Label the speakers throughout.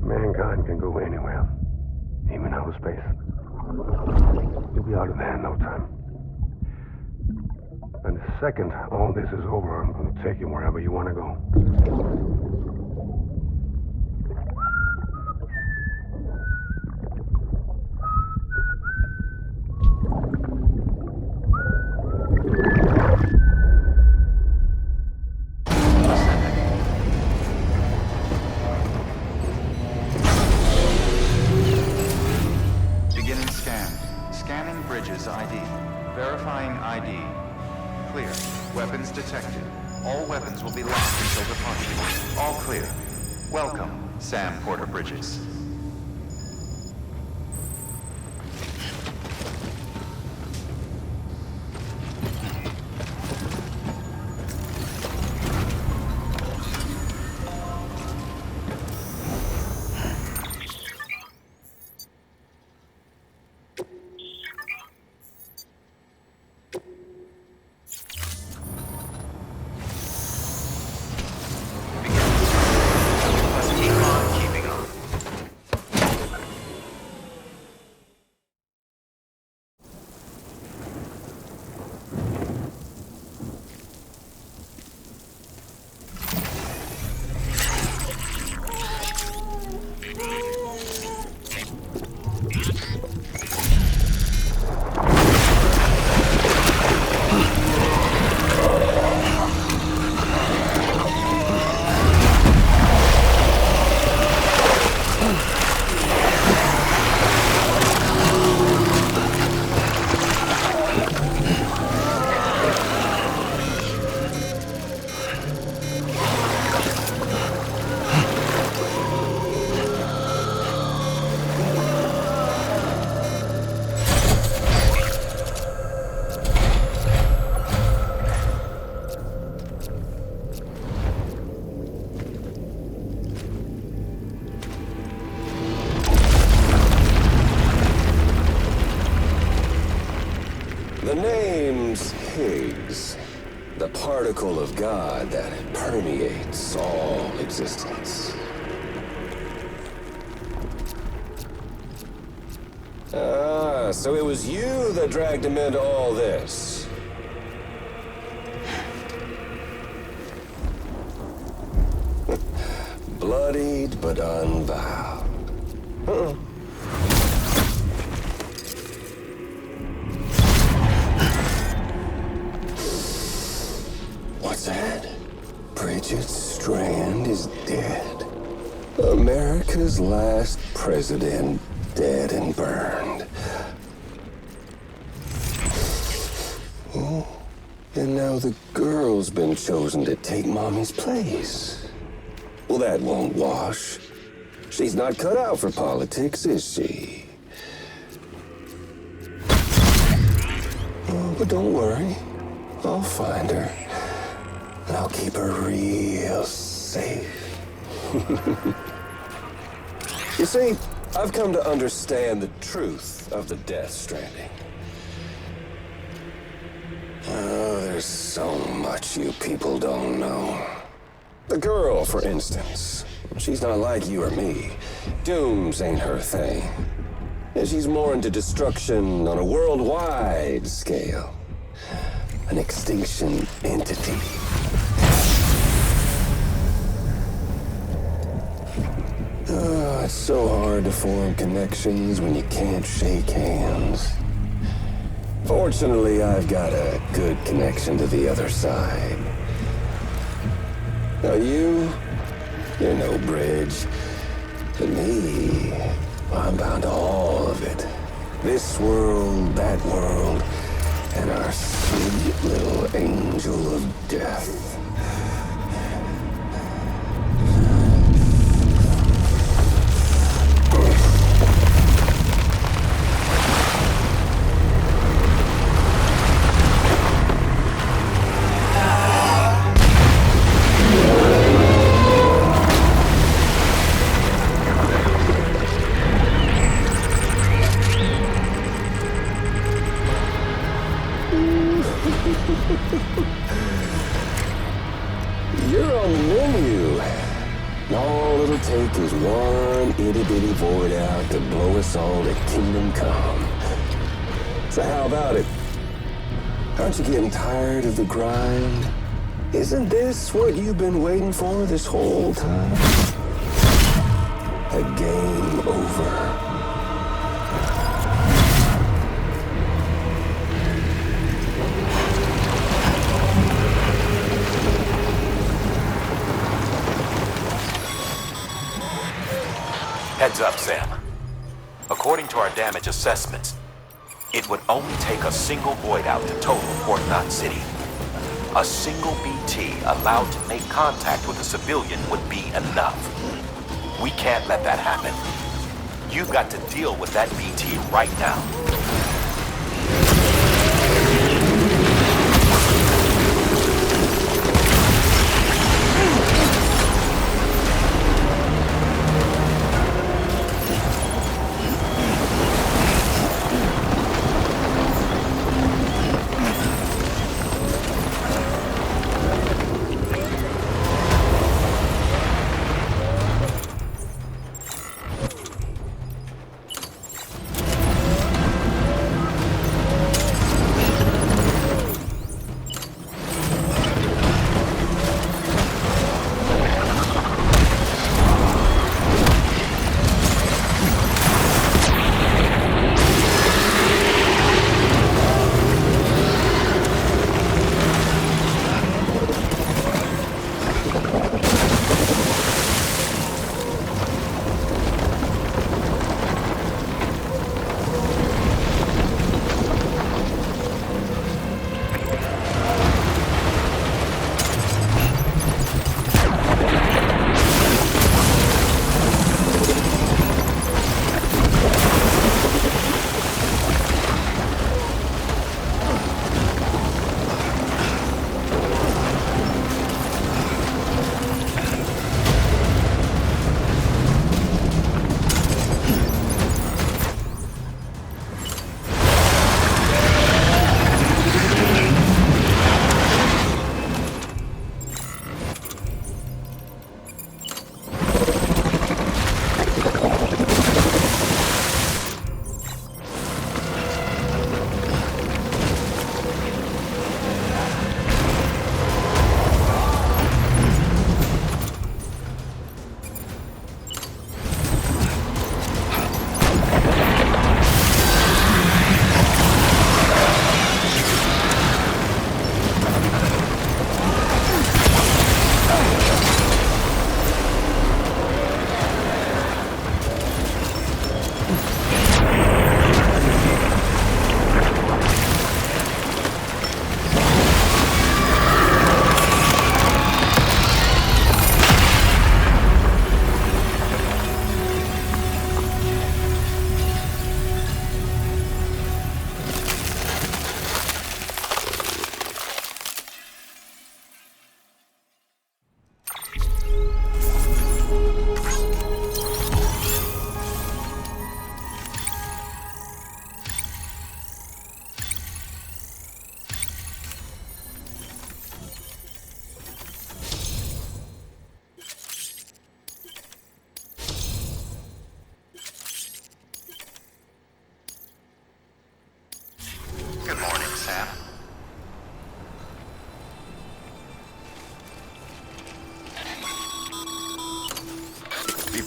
Speaker 1: Mankind can go anywhere, even outer space. You'll be out of there in no time. And the second all this is over, I'm going to take you wherever you want to go.
Speaker 2: ID. Verifying ID. Clear. Weapons detected. All weapons will be locked until departure. All clear. Welcome, Sam Porter Bridges.
Speaker 3: The name's Higgs, the particle of God that permeates all existence. Ah, so it was you that dragged him into all this. Bloodied but unbowed. What's that? Bridget Strand is dead. America's last president dead and burned. Oh, and now the girl's been chosen to take Mommy's place. Well, that won't wash. She's not cut out for politics, is she? Oh, but don't worry. I'll find her. And I'll keep her real safe. You see, I've come to understand the truth of the Death Stranding. Oh, there's so much you people don't know. The girl, for instance. She's not like you or me. Dooms ain't her thing. She's more into destruction on a worldwide scale. An extinction entity. Oh, it's so hard to form connections when you can't shake hands. Fortunately, I've got a good connection to the other side. Now you're no bridge. But me, I'm bound to all of it. This world, that world, and our sweet little angel of death. You're on the menu. All it'll take is one itty-bitty void out to blow us all to kingdom come. So how about it? Aren't you getting tired of the grind? Isn't this what you've been waiting for this whole time? A game over.
Speaker 4: Heads up, Sam. According to our damage assessments, it would only take a single void out to total Port Knot City. A single BT allowed to make contact with a civilian would be enough. We can't let that happen. You've got to deal with that BT right now.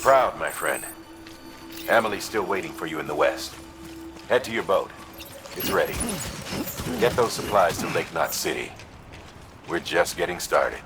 Speaker 4: proud, my friend. Emily's still waiting for you in the west. Head to your boat. It's ready. Get those supplies to Lake Knot City. We're just getting started.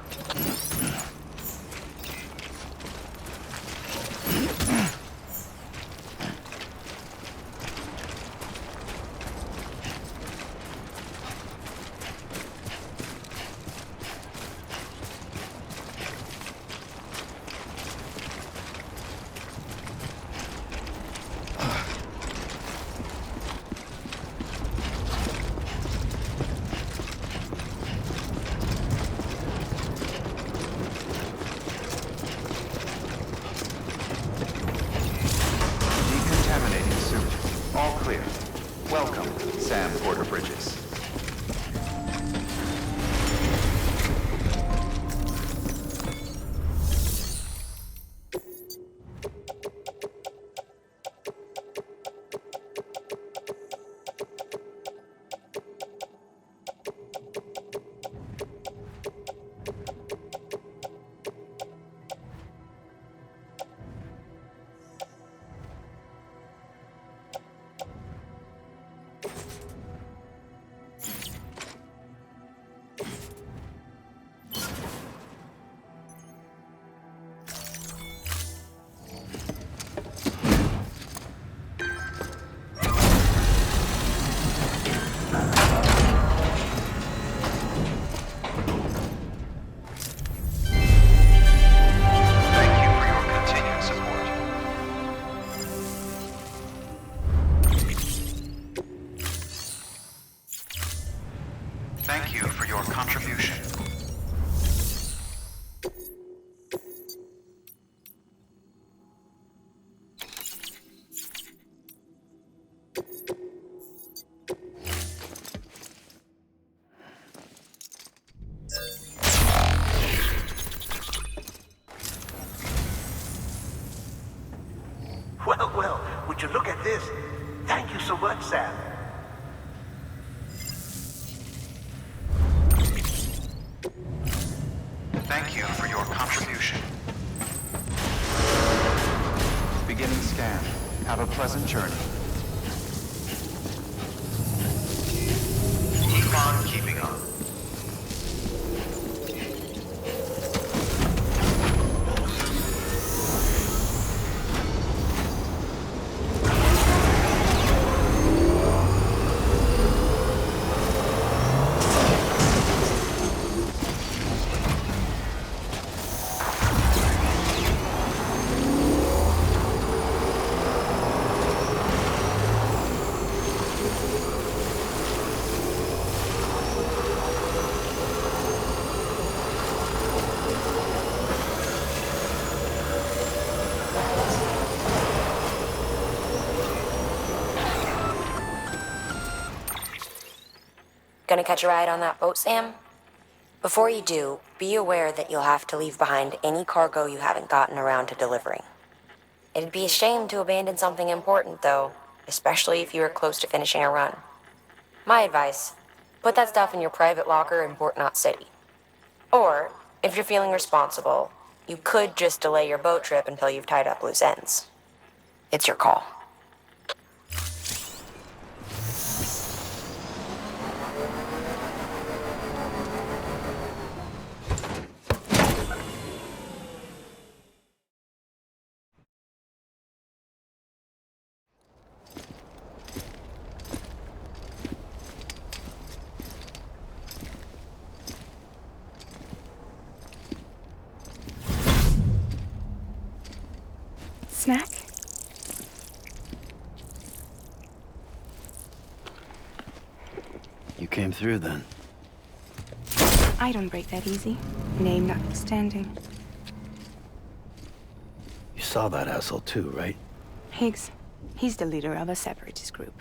Speaker 2: Decontaminating suit. All clear. Welcome, Sam Porter Bridges. Thank you for your contribution.
Speaker 5: Well, would you look at this? Thank you so much, Sam.
Speaker 2: Thank you for your contribution. Beginning scan. Have a pleasant journey. Keep on keeping on.
Speaker 6: Gonna catch a ride on that boat, Sam? Before you do, be aware that you'll have to leave behind any cargo you haven't gotten around to delivering. It'd be a shame to abandon something important, though, especially if you were close to finishing a run. My advice, put that stuff in your private locker in Port Knot City. Or, if you're feeling responsible, you could just delay your boat trip until you've tied up loose ends. It's your call.
Speaker 7: Snack?
Speaker 8: You came through then.
Speaker 7: I don't break that easy. Name notwithstanding.
Speaker 8: You saw that asshole too, right?
Speaker 7: Higgs. He's the leader of a separatist group.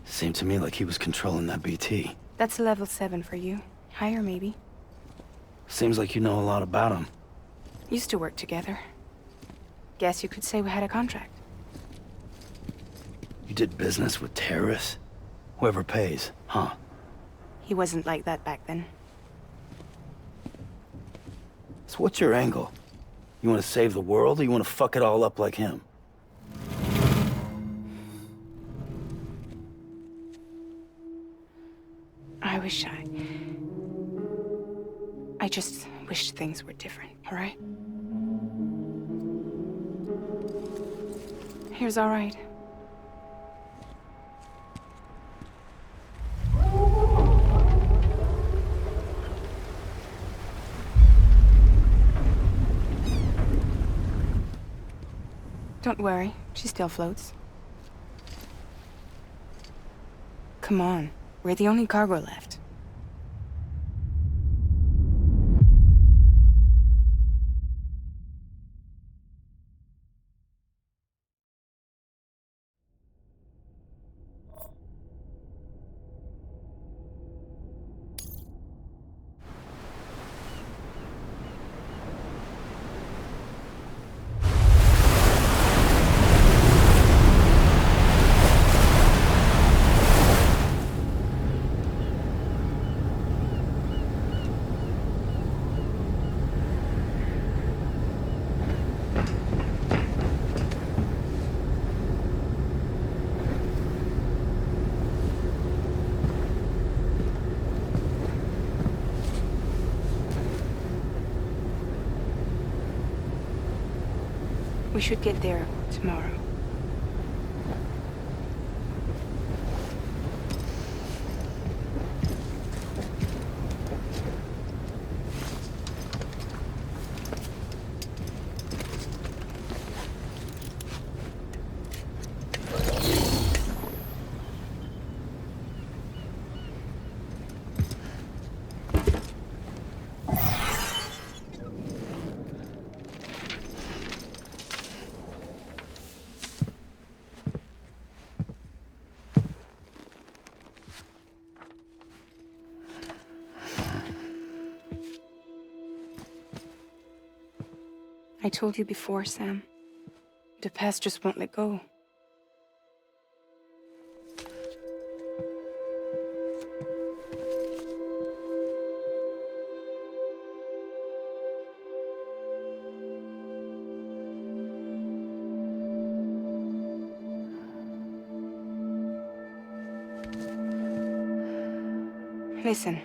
Speaker 8: Seemed to me like he was controlling that BT.
Speaker 7: That's level 7 for you. Higher, maybe.
Speaker 8: Seems like you know a lot about him.
Speaker 7: Used to work together. Guess you could say we had a contract.
Speaker 8: You did business with terrorists? Whoever pays, huh?
Speaker 7: He wasn't like that back then.
Speaker 8: So what's your angle? You want to save the world, or you want to fuck it all up like him?
Speaker 7: I just wish things were different, all right? Here's all right. Don't worry, she still floats. Come on, we're the only cargo left. We should get there tomorrow. I told you before, Sam. The past just won't let go. Listen,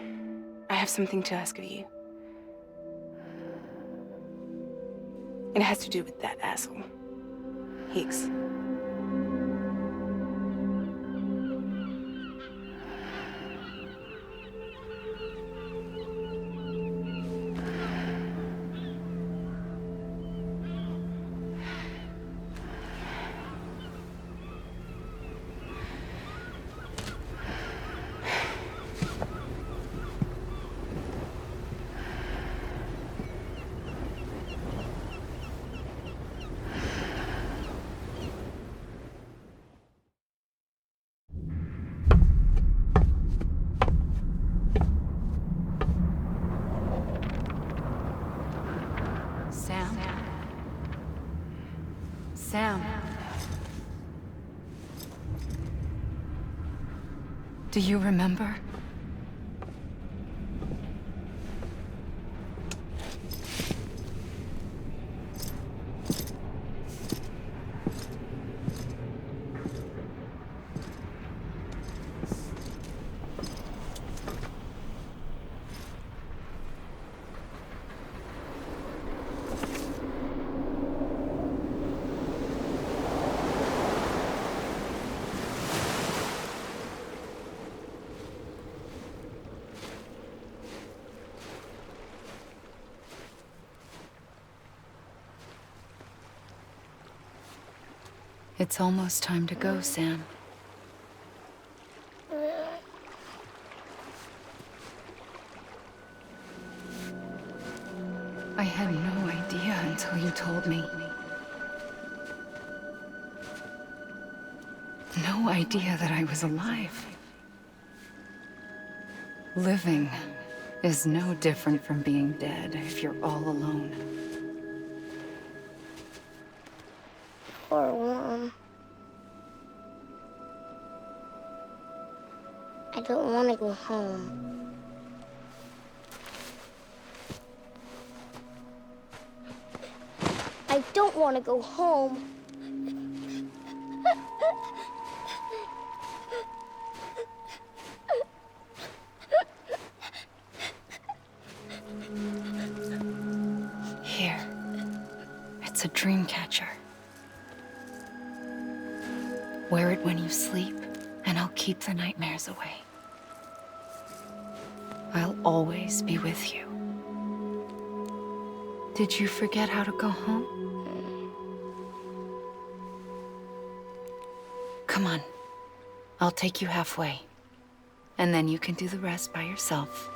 Speaker 7: I have something to ask of you. It has to do with that asshole, Higgs.
Speaker 9: Sam. Do you remember? It's almost time to go, Sam. I had no idea until you told me. No idea that I was alive. Living is no different from being dead if you're all alone.
Speaker 10: Poor Mom. I don't want to go home. don't want to go home.
Speaker 9: Here. It's a dream catcher. Wear it when you sleep, and I'll keep the nightmares away. I'll always be with you. Did you forget how to go home? Come on. I'll take you halfway. And then you can do the rest by yourself.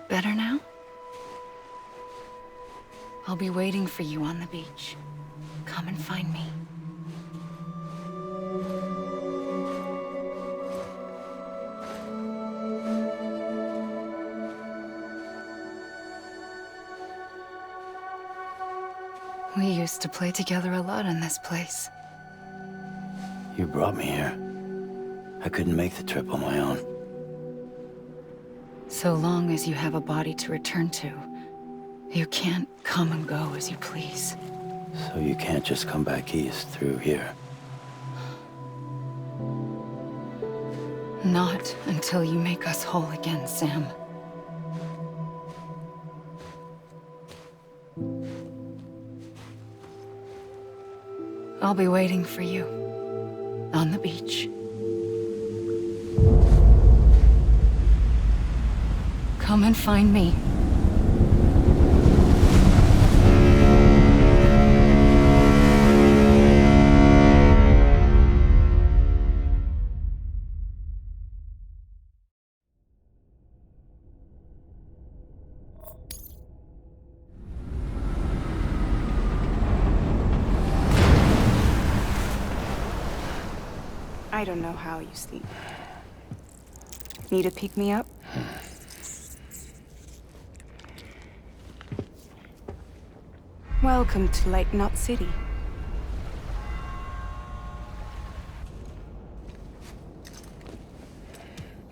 Speaker 9: Better now? I'll be waiting for you on the beach. Come and find me. We used to play together a lot in this place.
Speaker 8: You brought me here. I couldn't make the trip on my own.
Speaker 9: So long as you have a body to return to, you can't come and go as you please.
Speaker 8: So you can't just come back east through here?
Speaker 9: Not until you make us whole again, Sam. I'll be waiting for you on the beach. Come and find me.
Speaker 7: I don't know how you sleep. Need to pick me up? Welcome to Lake Knot City.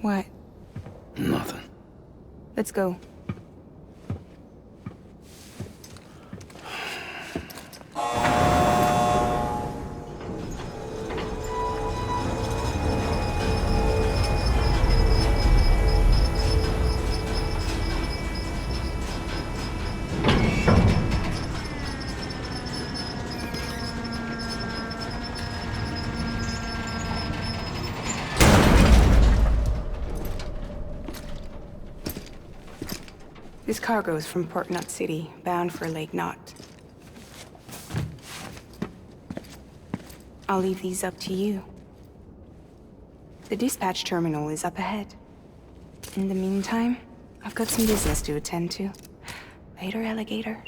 Speaker 7: What?
Speaker 8: Nothing.
Speaker 7: Let's go. This cargo is from Port Knot City, bound for Lake Knot. I'll leave these up to you. The dispatch terminal is up ahead. In the meantime, I've got some business to attend to. Later, alligator.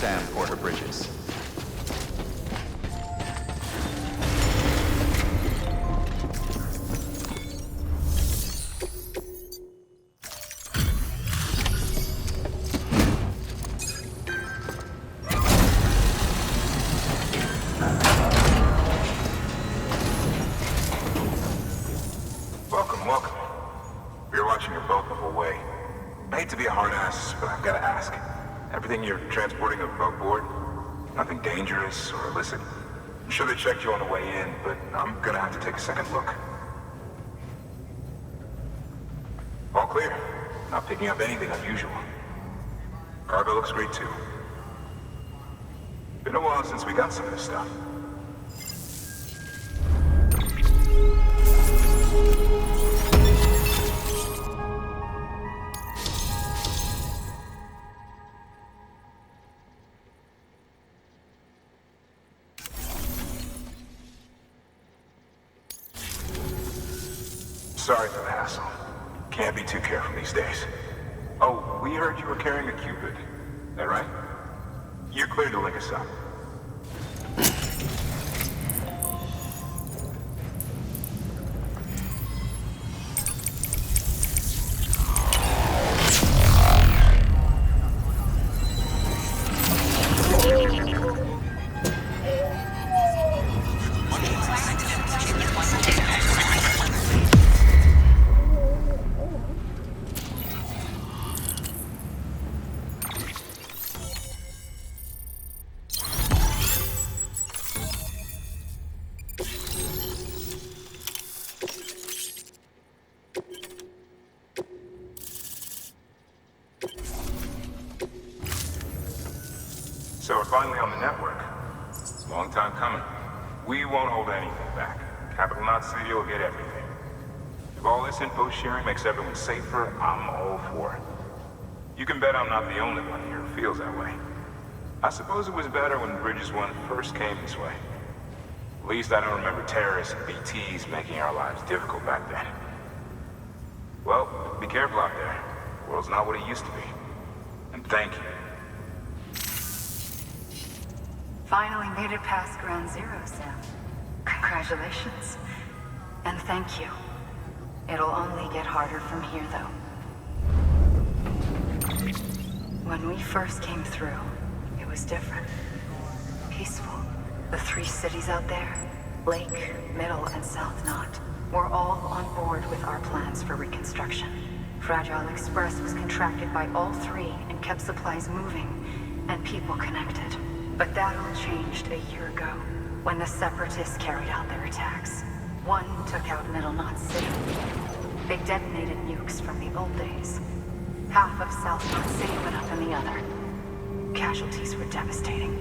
Speaker 2: Sam Porter Bridges.
Speaker 11: Welcome, welcome. We were watching your boat the whole way. I hate to be a hard ass, but I've got to ask. Everything you're transporting above board? Nothing dangerous or illicit? I'm sure they checked you on the way in, but I'm gonna have to take a second look. All clear. Not picking up anything unusual. Cargo looks great too. Been a while since we got some of this stuff. Sorry for the hassle. Can't be too careful these days. Oh, we heard you were carrying a Cupid. That right? You're clear to link us up. So we're finally on the network. It's a long time coming. We won't hold anything back. Capital Knot City will get everything. If all this info sharing makes everyone safer, I'm all for it. You can bet I'm not the only one here who feels that way. I suppose it was better when Bridges 1 first came this way. At least I don't remember terrorists and BTs making our lives difficult back then. Well, be careful out there. The world's not what it used to be. And thank you.
Speaker 9: Finally made it past Ground Zero, Sam. Congratulations. And thank you. It'll only get harder from here, though. When we first came through, it was different. Peaceful. The 3 cities out there, Lake, Middle, and South Knot, were all on board with our plans for reconstruction. Fragile Express was contracted by all 3 and kept supplies moving and people connected. But that all changed a year ago, when the Separatists carried out their attacks. One took out Middle Knot City. They detonated nukes from the old days. Half of South Knot City went up in the other. Casualties were devastating.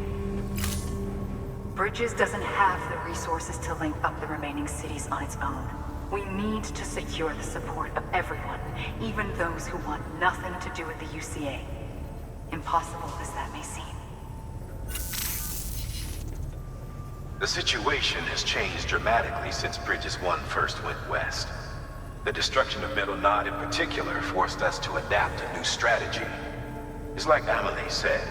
Speaker 9: Bridges doesn't have the resources to link up the remaining cities on its own. We need to secure the support of everyone, even those who want nothing to do with the UCA. Impossible as that may seem.
Speaker 4: The situation has changed dramatically since Bridges 1 first went west. The destruction of Middle Knot in particular forced us to adapt a new strategy. It's like Amelie said,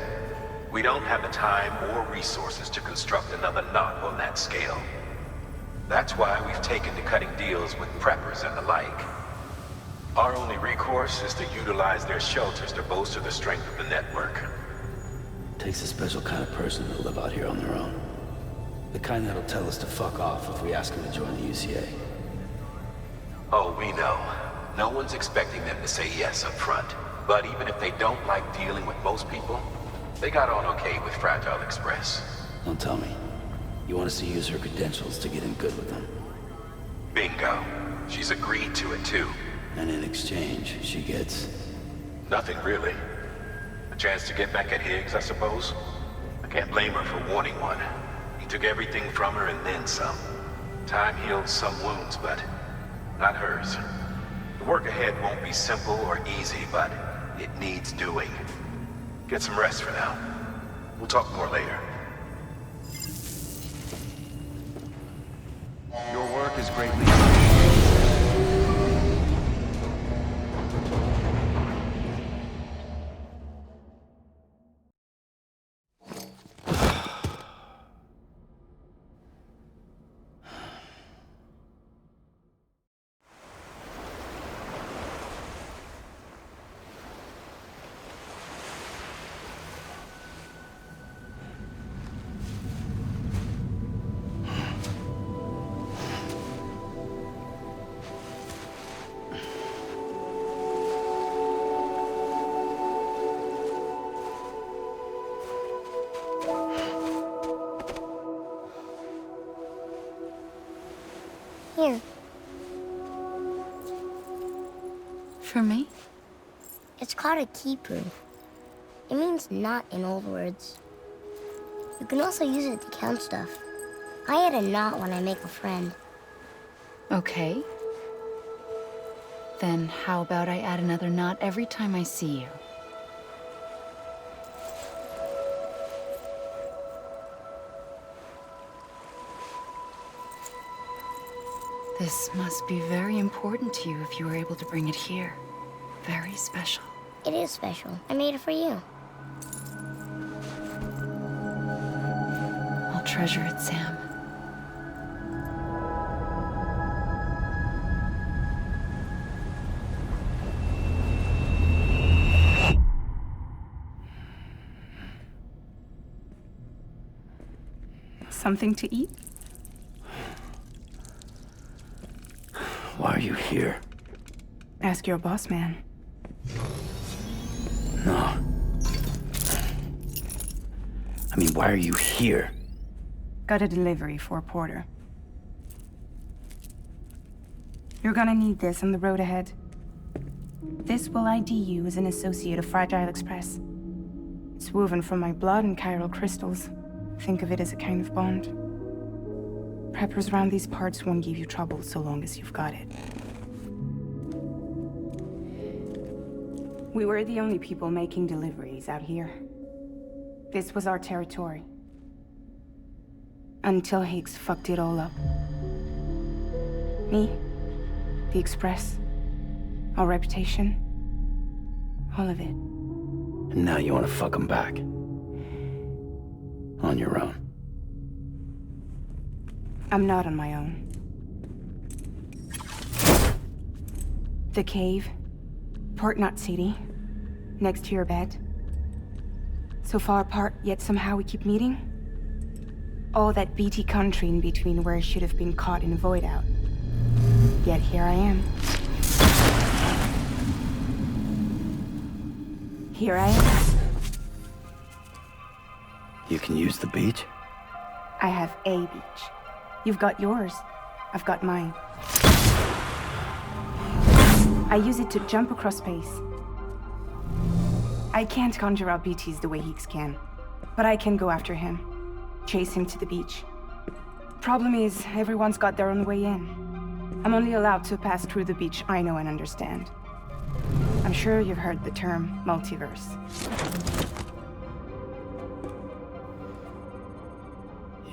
Speaker 4: we don't have the time or resources to construct another knot on that scale. That's why we've taken to cutting deals with preppers and the like. Our only recourse is to utilize their shelters to bolster the strength of the network.
Speaker 8: Takes a special kind of person to live out here on their own. The kind that'll tell us to fuck off if we ask them to join the UCA.
Speaker 4: Oh, we know. No one's expecting them to say yes up front. But even if they don't like dealing with most people, they got on okay with Fragile Express.
Speaker 8: Don't tell me. You want us to use her credentials to get in good with them?
Speaker 4: Bingo. She's agreed to it too.
Speaker 8: And in exchange, she gets...
Speaker 4: Nothing really. A chance to get back at Higgs, I suppose. I can't blame her for wanting one. He took everything from her and then some. Time healed some wounds, but not hers. The work ahead won't be simple or easy, but it needs doing. Get some rest for now. We'll talk more later.
Speaker 2: Your work is greatly
Speaker 10: Here.
Speaker 9: For me?
Speaker 10: It's called a keeper. It means knot in old words. You can also use it to count stuff. I add a knot when I make a friend.
Speaker 9: Okay. Then how about I add another knot every time I see you? This must be very important to you if you were able to bring it here. Very special.
Speaker 10: It is special. I made it for you.
Speaker 9: I'll treasure it, Sam.
Speaker 7: Something to eat?
Speaker 8: Why are you here?
Speaker 7: Ask your boss man.
Speaker 8: No. I mean, why are you here?
Speaker 7: Got a delivery for Porter. You're gonna need this on the road ahead. This will ID you as an associate of Fragile Express. It's woven from my blood and chiral crystals. Think of it as a kind of bond. Preppers around these parts won't give you trouble so long as you've got it. We were the only people making deliveries out here. This was our territory. Until Higgs fucked it all up. Me, the Express, our reputation, all of it.
Speaker 8: And now you want to fuck him back. On your own.
Speaker 7: I'm not on my own. The cave, Port Knot City, next to your bed. So far apart, yet somehow we keep meeting. All that BT country in between where I should have been caught in a void out. Yet here I am. Here I am.
Speaker 8: You can use the beach?
Speaker 7: I have a beach. You've got yours. I've got mine. I use it to jump across space. I can't conjure up BTs the way Higgs can, but I can go after him, chase him to the beach. Problem is, everyone's got their own way in. I'm only allowed to pass through the beach I know and understand. I'm sure you've heard the term multiverse.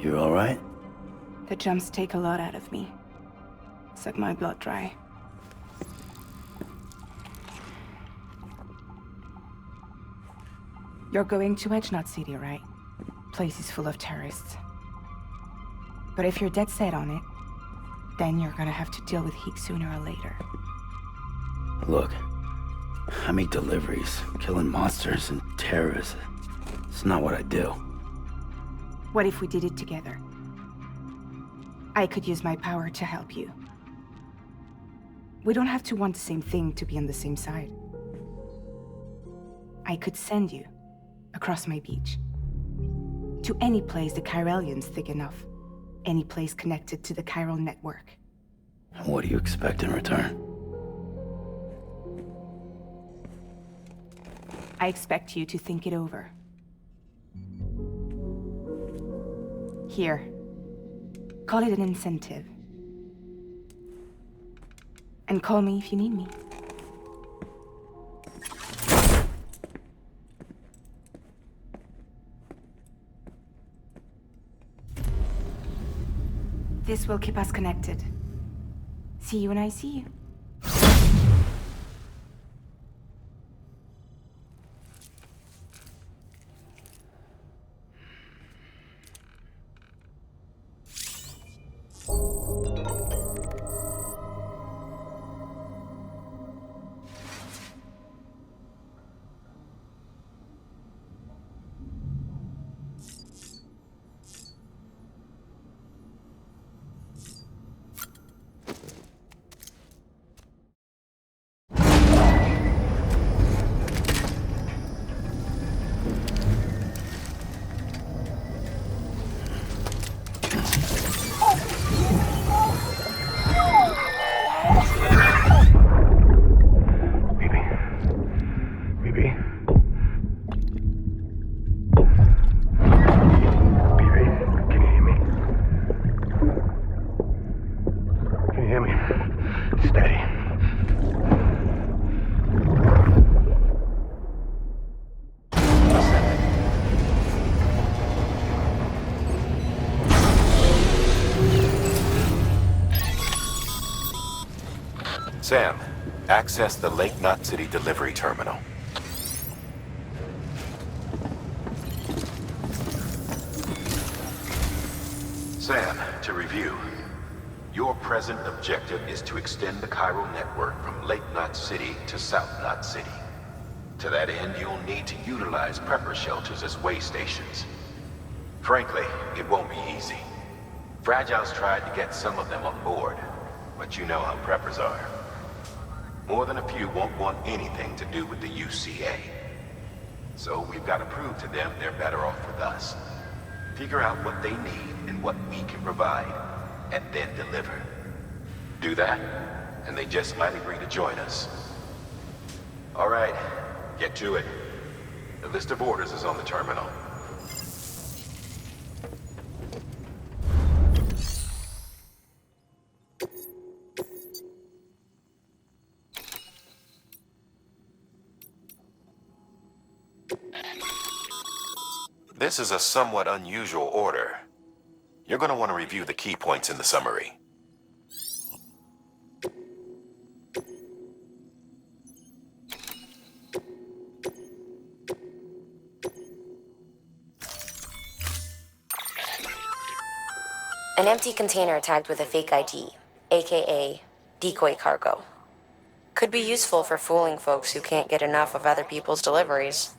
Speaker 8: You all right?
Speaker 7: The jumps take a lot out of me. Suck my blood dry. You're going to Edge Knot City, right? Place is full of terrorists. But if you're dead set on it, then you're gonna have to deal with Higgs sooner or later.
Speaker 8: Look, I make deliveries, killing monsters and terrorists. It's not what I do.
Speaker 7: What if we did it together? I could use my power to help you. We don't have to want the same thing to be on the same side. I could send you across my beach. To any place the Chiralian's thick enough. Any place connected to the chiral network.
Speaker 8: What do you expect in return?
Speaker 7: I expect you to think it over. Here. Call it an incentive. And call me if you need me. This will keep us connected. See you when I see you.
Speaker 1: BB? BB, can you hear me? Can you hear me? Steady.
Speaker 4: Sam, access the Lake Knot City delivery terminal. Sam, to review, your present objective is to extend the chiral network from Lake Knot City to South Knot City. To that end, you'll need to utilize prepper shelters as way stations. Frankly, it won't be easy. Fragile's tried to get some of them on board, but you know how preppers are. More than a few won't want anything to do with the UCA. So we've got to prove to them they're better off with us. Figure out what they need and what we can provide, and then deliver. Do that, and they just might agree to join us. All right, get to it. The list of orders is on the terminal. This is a somewhat unusual order. You're going to want to review the key points in the summary.
Speaker 6: An empty container tagged with a fake ID, aka decoy cargo. Could be useful for fooling folks who can't get enough of other people's deliveries.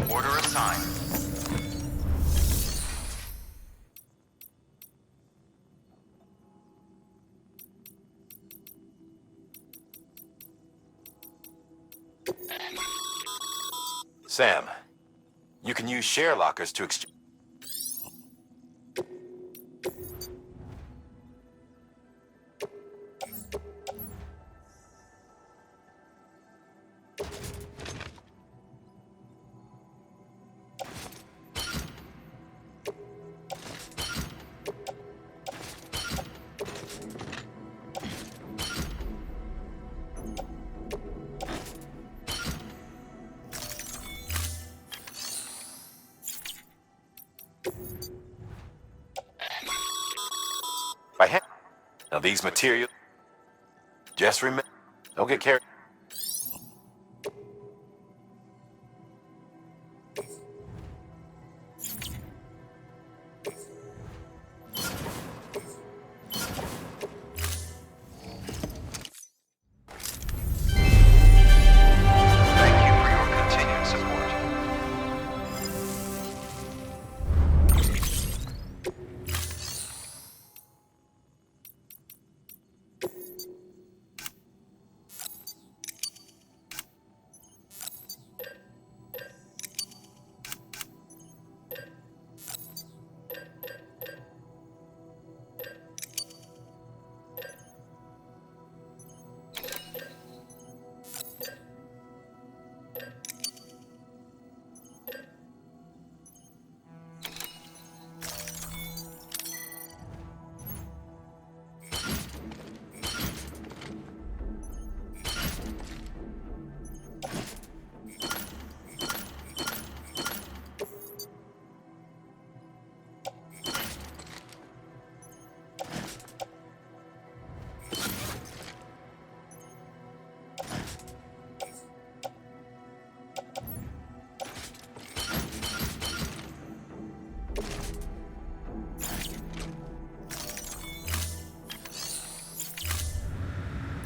Speaker 2: Order assigned.
Speaker 4: Sam, you can use share lockers to exchange. By hand. Now these materials, just remember, don't get carried.
Speaker 2: Thank you for your continued support.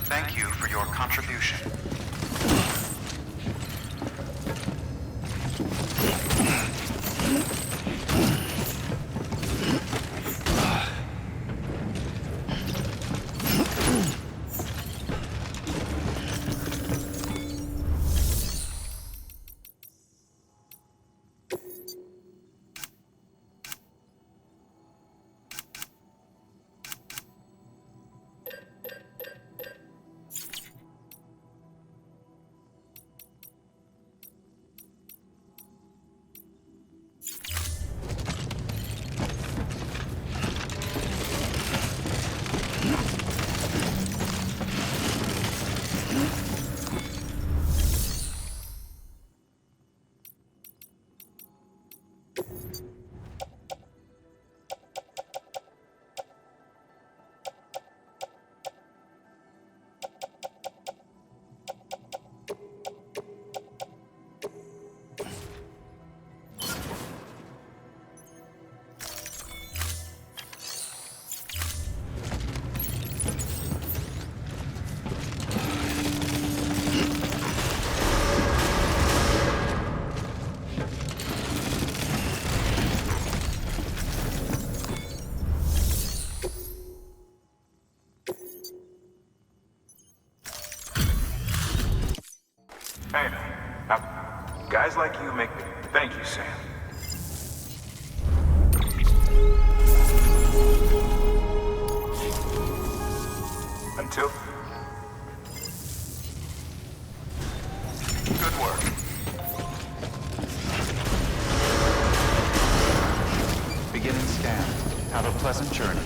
Speaker 2: Thank you for your contribution.
Speaker 11: Guys like you make me... Thank you, Sam. Until...
Speaker 4: Good work.
Speaker 2: Beginning scan. Have a pleasant journey.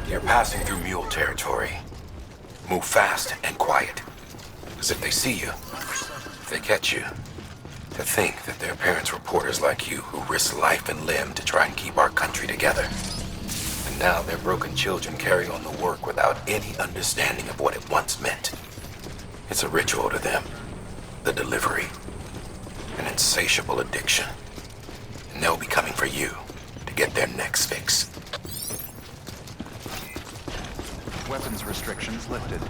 Speaker 4: You're passing through mule territory. Move fast and quiet. Because if they see you, if they catch you, to think that their parents were reporters like you who risked life and limb to try and keep our country together. And now their broken children carry on the work without any understanding of what it once meant. It's a ritual to them. The delivery. An insatiable addiction. And they'll be coming for you to get their next fix.
Speaker 2: Weapons restrictions lifted.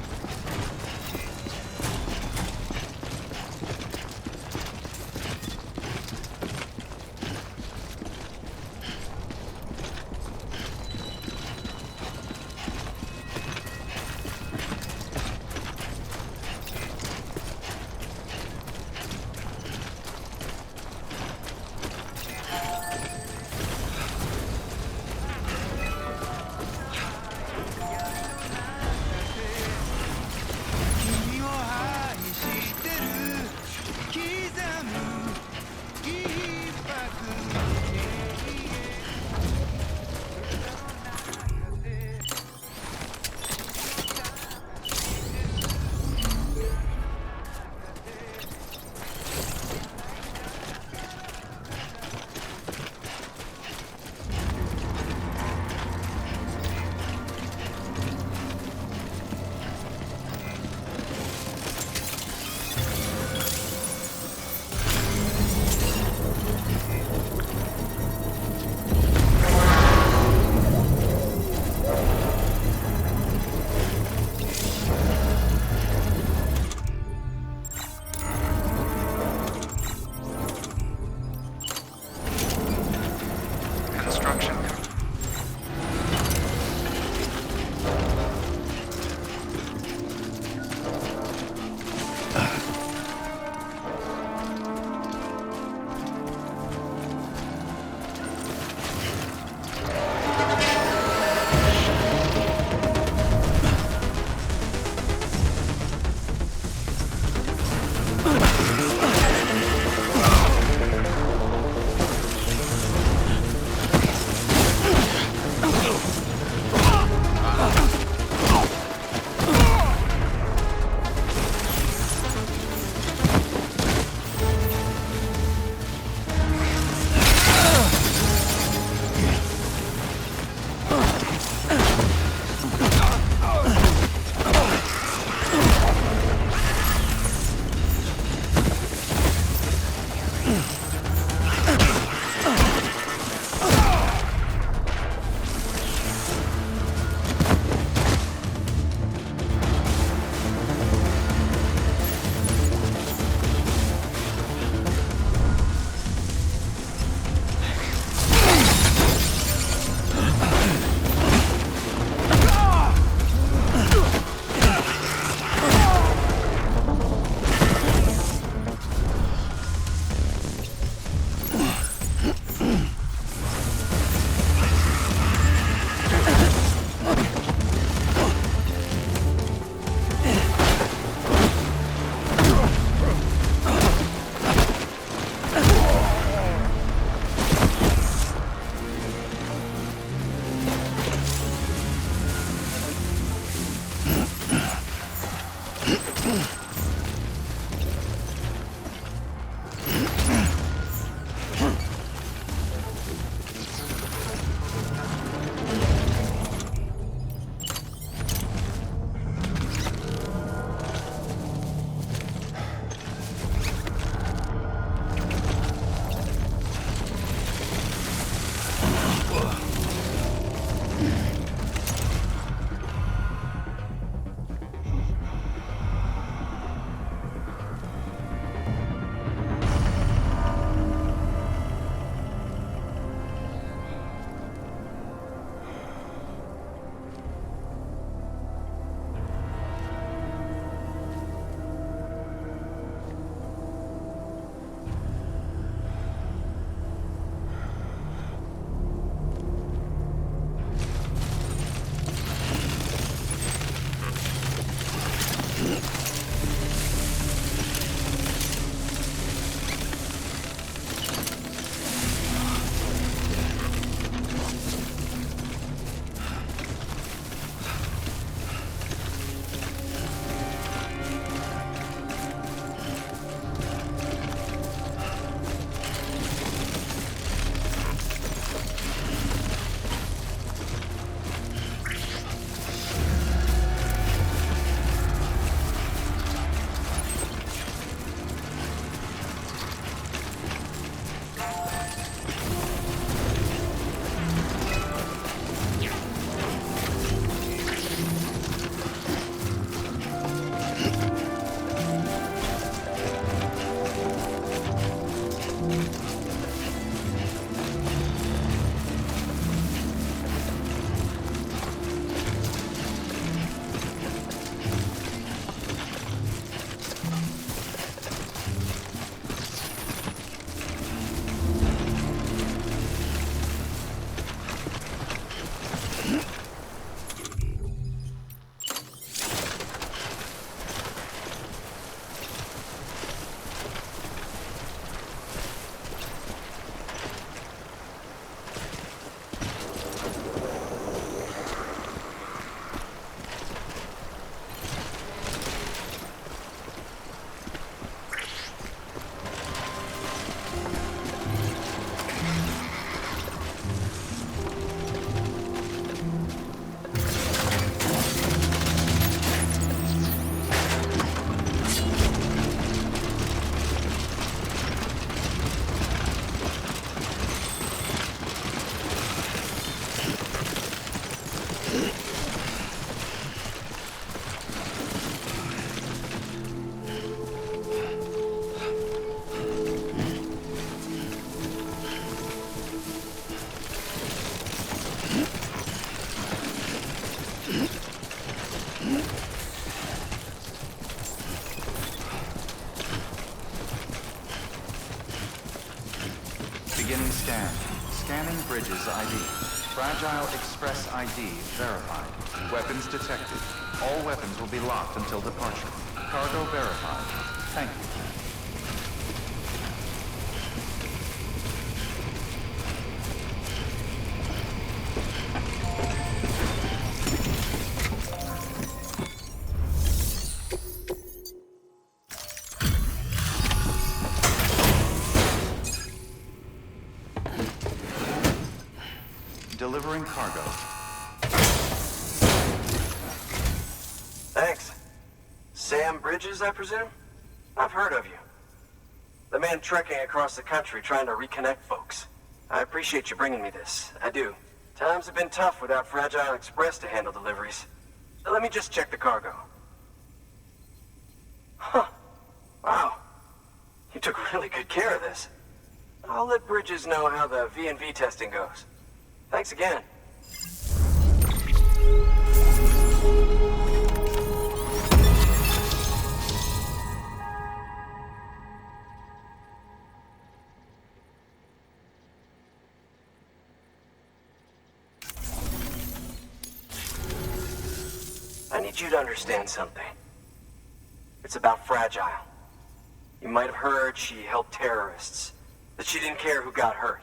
Speaker 2: Scanned. Scanning Bridges ID. Fragile Express ID verified. Weapons detected. All weapons will be locked until departure. Cargo verified. Thank you. Delivering cargo.
Speaker 5: Thanks. Sam Bridges, I presume? I've heard of you. The man trekking across the country trying to reconnect folks. I appreciate you bringing me this. I do. Times have been tough without Fragile Express to handle deliveries. Let me just check the cargo. Huh. Wow. You took really good care of this. I'll let Bridges know how the V&V testing goes. Thanks again. I need you to understand something. It's about Fragile. You might have heard she helped terrorists, that she didn't care who got hurt.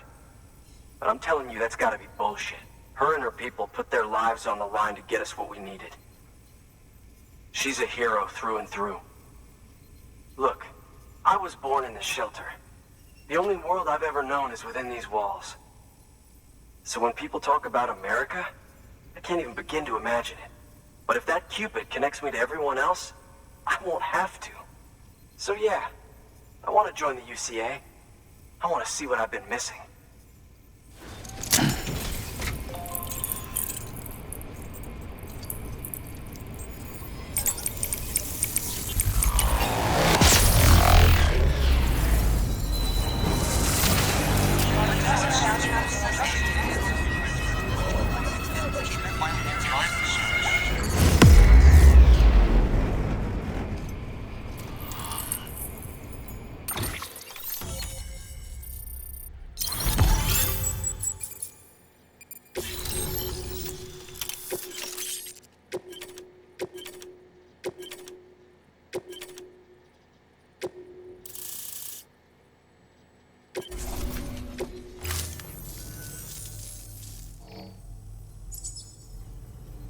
Speaker 5: But I'm telling you, that's gotta be bullshit. Her and her people put their lives on the line to get us what we needed. She's a hero through and through. Look, I was born in this shelter. The only world I've ever known is within these walls. So when people talk about America, I can't even begin to imagine it. But if that Cupid connects me to everyone else, I won't have to. So yeah, I want to join the UCA. I want to see what I've been missing.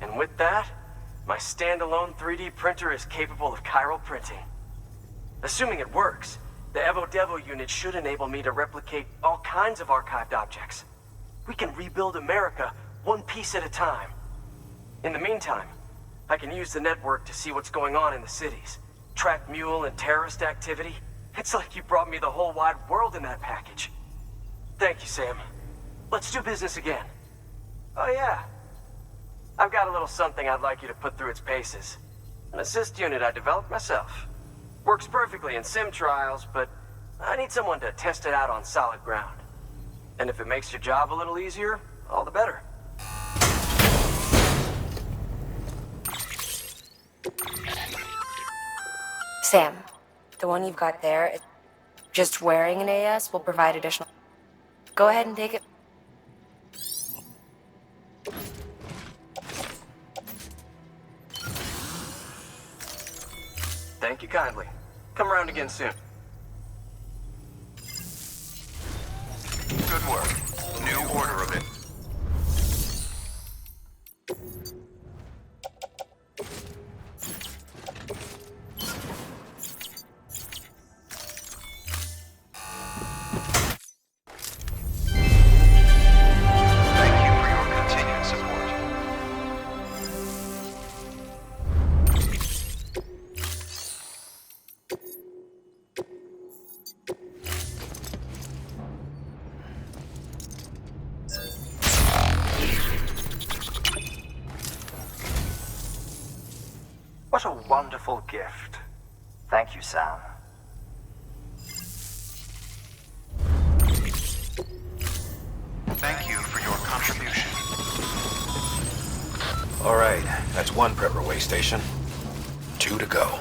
Speaker 5: And with that, my standalone 3D printer is capable of chiral printing. Assuming it works, the Evo Devo unit should enable me to replicate all kinds of archived objects. We can rebuild America one piece at a time. In the meantime, I can use the network to see what's going on in the cities, track mule and terrorist activity. It's like you brought me the whole wide world in that package. Thank you, Sam. Let's do business again. Oh yeah. I've got a little something I'd like you to put through its paces. An assist unit I developed myself. Works perfectly in sim trials, but I need someone to test it out on solid ground. And if it makes your job a little easier, all the better.
Speaker 6: Sam, the one you've got there, just wearing an AS will provide additional... Go ahead and take it.
Speaker 5: Thank you kindly. Come around again soon.
Speaker 2: Good work. New order of it.
Speaker 5: What a wonderful gift. Thank you, Sam.
Speaker 2: Thank you for your contribution.
Speaker 4: All right, that's one prepper way station. 2 to go.